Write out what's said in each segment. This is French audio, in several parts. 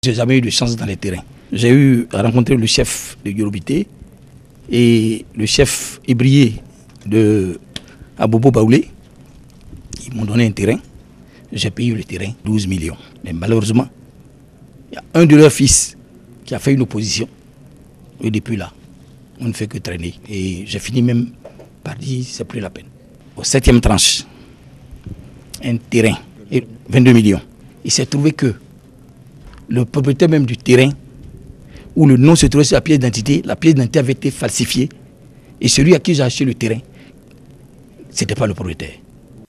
J'ai jamais eu de chance dans les terrains. J'ai eu à rencontrer le chef de Yorobité et le chef ébrié de Abobo Baoulé. Ils m'ont donné un terrain. J'ai payé le terrain 12 millions. Mais malheureusement, il y a un de leurs fils qui a fait une opposition. Et depuis là, on ne fait que traîner. Et j'ai fini même par dire c'est plus la peine. Au 7e tranche, un terrain, et 22 millions. Il s'est trouvé que le propriétaire même du terrain, où le nom se trouvait sur la pièce d'identité avait été falsifiée. Et celui à qui j'ai acheté le terrain, ce n'était pas le propriétaire.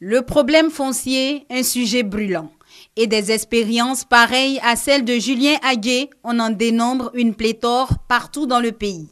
Le problème foncier, un sujet brûlant. Et des expériences pareilles à celles de Julien Aguet, on en dénombre une pléthore partout dans le pays.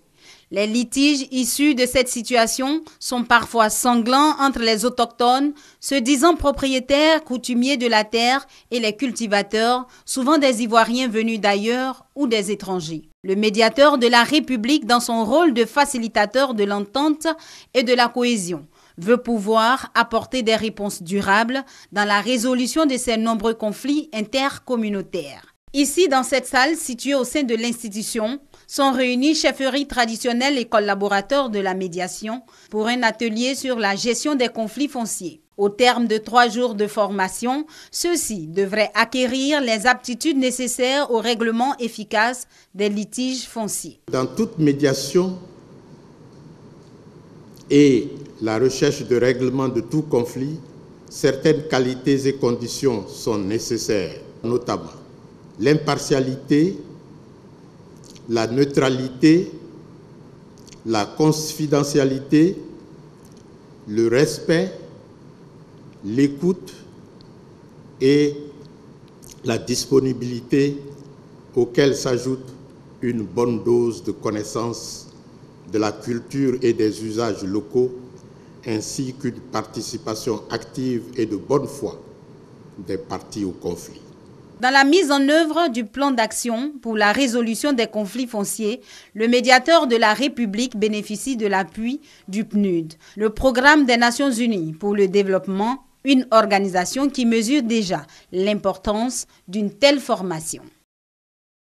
Les litiges issus de cette situation sont parfois sanglants entre les autochtones, se disant propriétaires, coutumiers de la terre, et les cultivateurs, souvent des Ivoiriens venus d'ailleurs ou des étrangers. Le médiateur de la République, dans son rôle de facilitateur de l'entente et de la cohésion, veut pouvoir apporter des réponses durables dans la résolution de ces nombreux conflits intercommunautaires. Ici, dans cette salle située au sein de l'institution, sont réunis chefferies traditionnelles et collaborateurs de la médiation pour un atelier sur la gestion des conflits fonciers. Au terme de 3 jours de formation, ceux-ci devraient acquérir les aptitudes nécessaires au règlement efficace des litiges fonciers. Dans toute médiation et la recherche de règlement de tout conflit, certaines qualités et conditions sont nécessaires, notamment l'impartialité, la neutralité, la confidentialité, le respect, l'écoute et la disponibilité, auxquelles s'ajoute une bonne dose de connaissance de la culture et des usages locaux, ainsi qu'une participation active et de bonne foi des parties au conflit. Dans la mise en œuvre du plan d'action pour la résolution des conflits fonciers, le médiateur de la République bénéficie de l'appui du PNUD, le Programme des Nations Unies pour le développement, une organisation qui mesure déjà l'importance d'une telle formation.